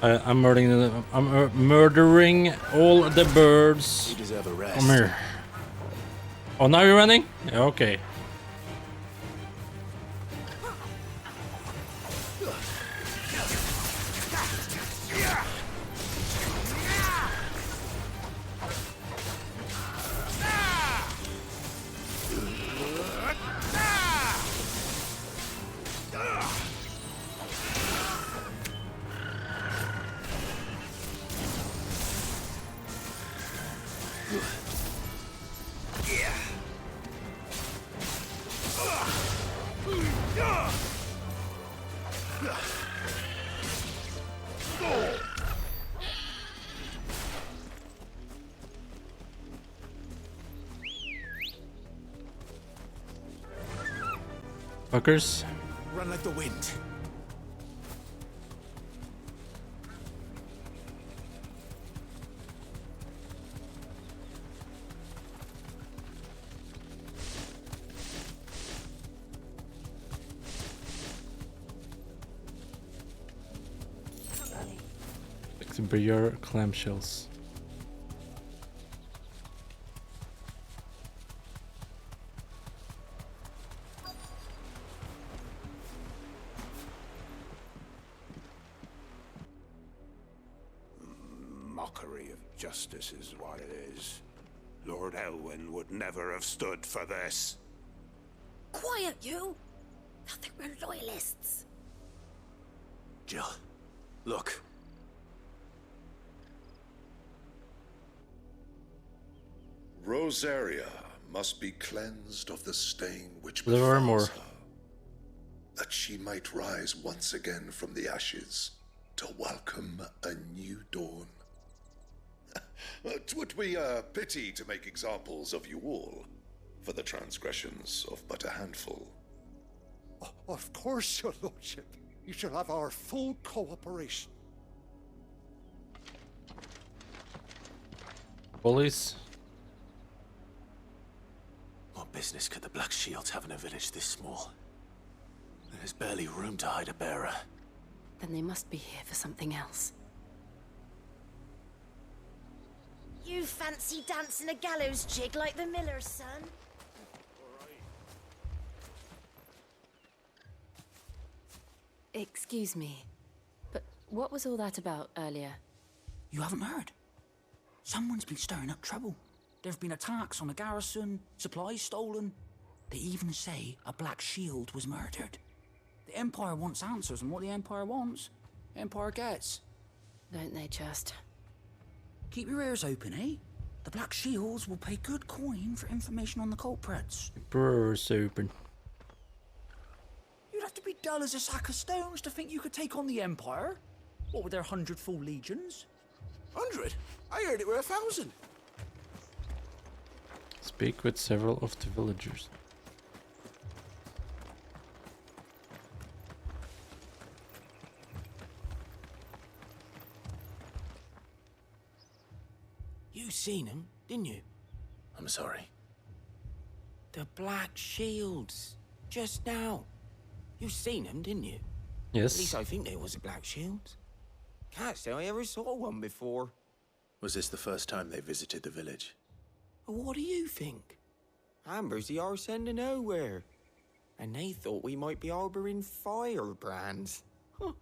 I'm murdering them. I'm murdering all the birds. You deserve a rest. Come here. Oh, now you're running? Yeah, okay. Fuckers. Run like the wind. Your clamshells. Mockery of justice is what it is. Lord Elwyn would never have stood for this. Quiet, you! Thought they were loyalists. Jill, look. Rosaria must be cleansed of the stain which There are more. befalls her, that she might rise once again from the ashes to welcome a new dawn. 'Twould be a pity to make examples of you all for the transgressions of but a handful. Of course, your lordship. You shall have our full cooperation. Bullies. What business could the Black Shields have in a village this small? There's barely room to hide a bearer. Then they must be here for something else. You fancy dancing a gallows jig like the miller's son? Excuse me, but what was all that about earlier? You haven't heard? Someone's been stirring up trouble. There have been attacks on the garrison, supplies stolen. They even say a Black Shield was murdered. The Empire wants answers, and what the Empire wants, the Empire gets. Don't they just? Keep your ears open, eh? The Black Shields will pay good coin for information on the culprits. Brewers open. You'd have to be dull as a sack of stones to think you could take on the Empire. What with their 100 full legions? 100? I heard it were 1,000. Speak with several of the villagers. You seen him, didn't you? I'm sorry. The Black Shields. Just now. You seen them, didn't you? Yes. At least I think there was a Black Shield. Can't say I ever saw one before. Was this the first time they visited the village? What do you think? Amber's the arse end of nowhere. And they thought we might be harboring firebrands. Huh.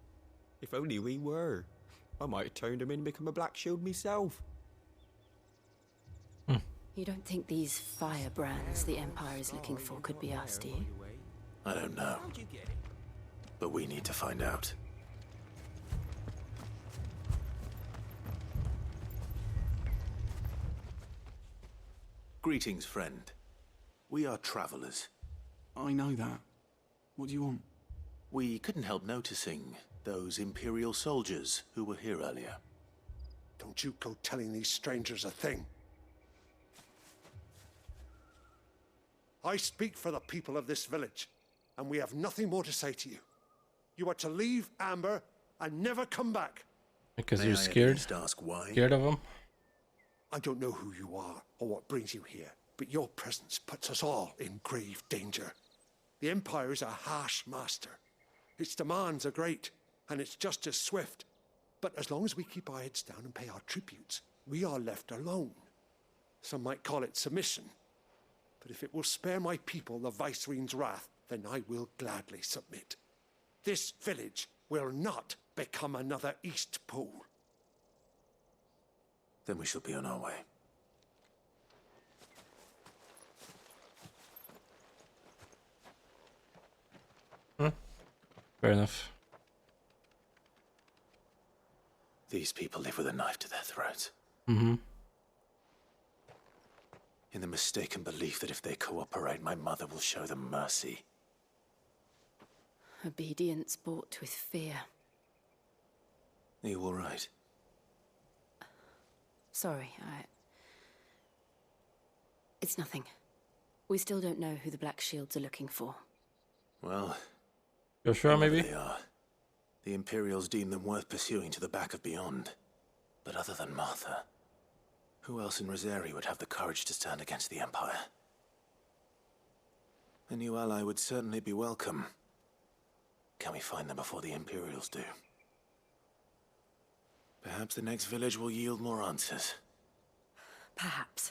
If only we were. I might have turned them in and become a Black Shield myself. You don't think these firebrands the Empire is looking for could be us, do you? I don't know. But we need to find out. Greetings, friend. We are travelers. I know that. What do you want? We couldn't help noticing those Imperial soldiers who were here earlier. Don't you go telling these strangers a thing. I speak for the people of this village, and we have nothing more to say to you. You are to leave Amber and never come back. Because you're scared? Ask why? Scared of him? I don't know who you are or what brings you here, but your presence puts us all in grave danger. The Empire is a harsh master. Its demands are great, and its justice swift. But as long as we keep our heads down and pay our tributes, we are left alone. Some might call it submission. But if it will spare my people the Viceroy's wrath, then I will gladly submit. This village will not become another East Pool. Then we shall be on our way. Fair enough. These people live with a knife to their throats. Mm-hmm. In the mistaken belief that if they cooperate, my mother will show them mercy. Obedience bought with fear. Are you all right? Sorry, It's nothing. We still don't know who the Black Shields are looking for. Well... You're sure, maybe? They are. The Imperials deem them worth pursuing to the back of beyond. But other than Martha, who else in Rosari would have the courage to stand against the Empire? A new ally would certainly be welcome. Can we find them before the Imperials do? Perhaps the next village will yield more answers. Perhaps.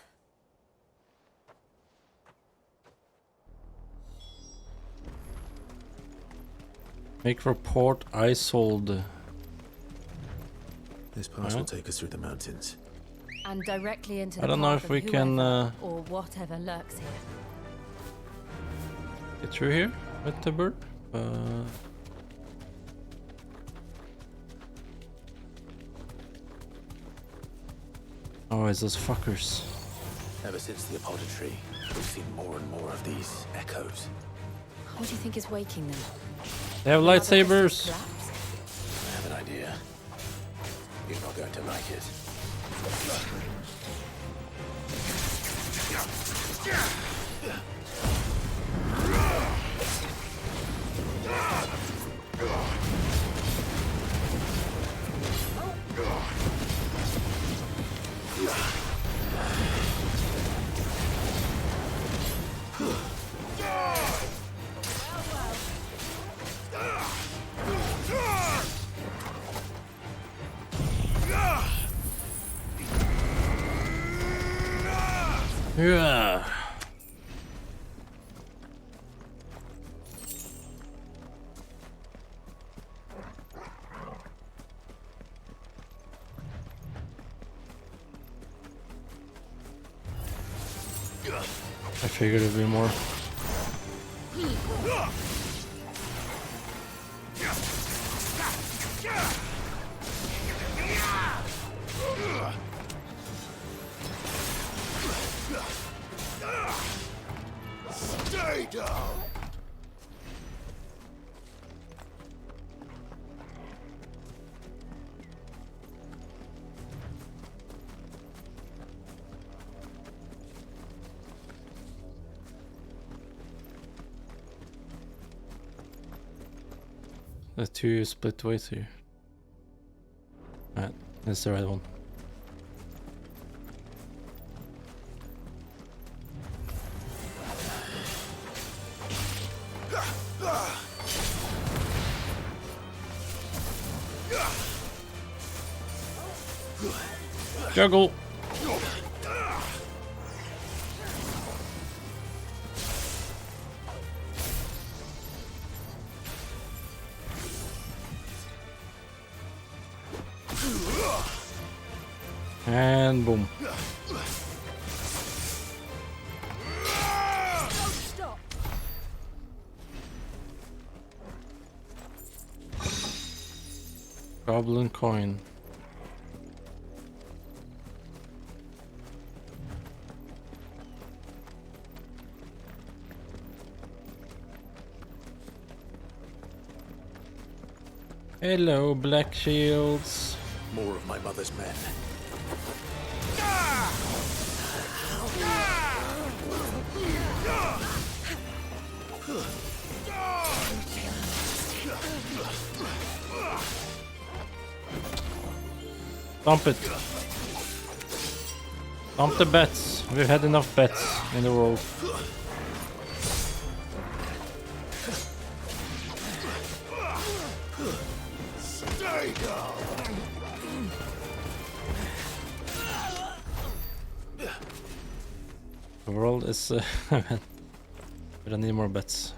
Make report, I sold. This pass will take us through the mountains. And directly into the I don't know path if of we can or whatever lurks here. get through here with the bird. Oh, it's those fuckers. Ever since the apothecary, we've seen more and more of these echoes. What do you think is waking them? They have lightsabers. I have an idea. You're not going to like it. Yeah. I figured it'd be more. Stay down! The two split ways here. Alright, that's the right one. Juggle. And boom. Goblin coin. Hello, black shields. More of my mother's men. Dump it. Dump the bets. We've had enough bets in the world. The world is... we don't need more bets.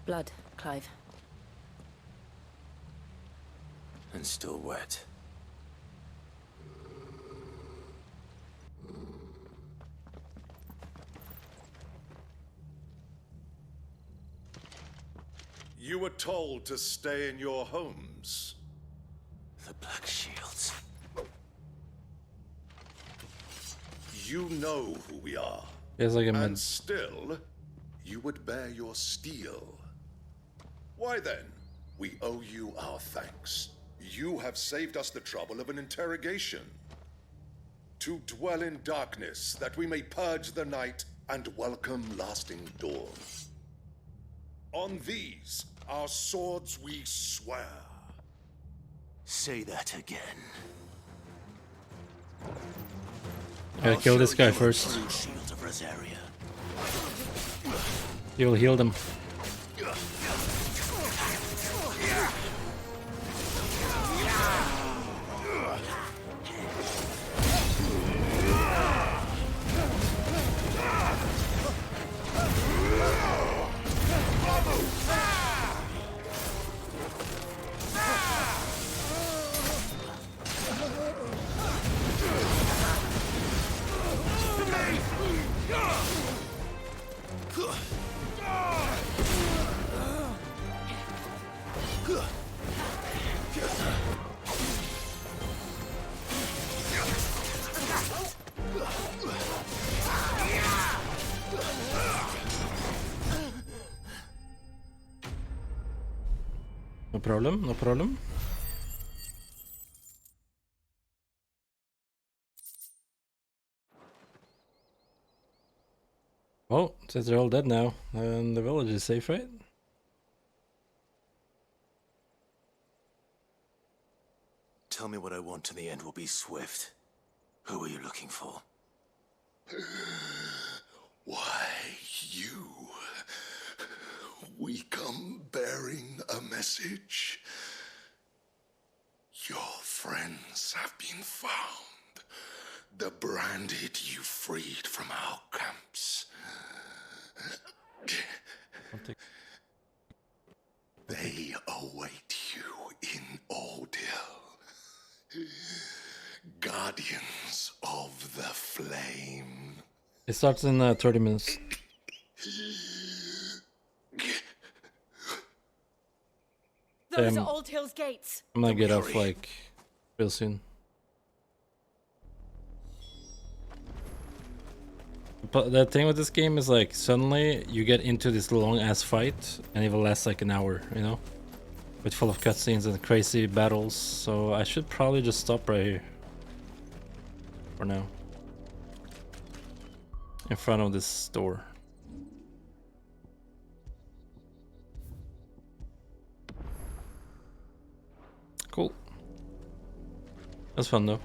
Blood, Clive. And still wet. You were told to stay in your homes. The Black Shields. You know who we are. Feels like and still, you would bear your steel. Why then? We owe you our thanks. You have saved us the trouble of an interrogation. To dwell in darkness, that we may purge the night and welcome lasting dawn. On these, our swords we swear. Say that again. Gotta kill this guy first. Shield of Rosaria. You'll heal them. No problem, no problem. Well, since they're all dead now, and the village is safe, right? Tell me what I want and the end will be swift. Who are you looking for? Why, you. We come bearing a message. Your friends have been found. The branded you freed from our camps. They await you in Ordeal. Guardians of the Flame. It starts in 30 minutes. Those are Old Hill's gates. I'm gonna get off like real soon. But the thing with this game is like suddenly you get into this long ass fight and it will last like an hour, you know? With full of cutscenes and crazy battles, so I should probably just stop right here. For now. In front of this door. Cool. That's fun though.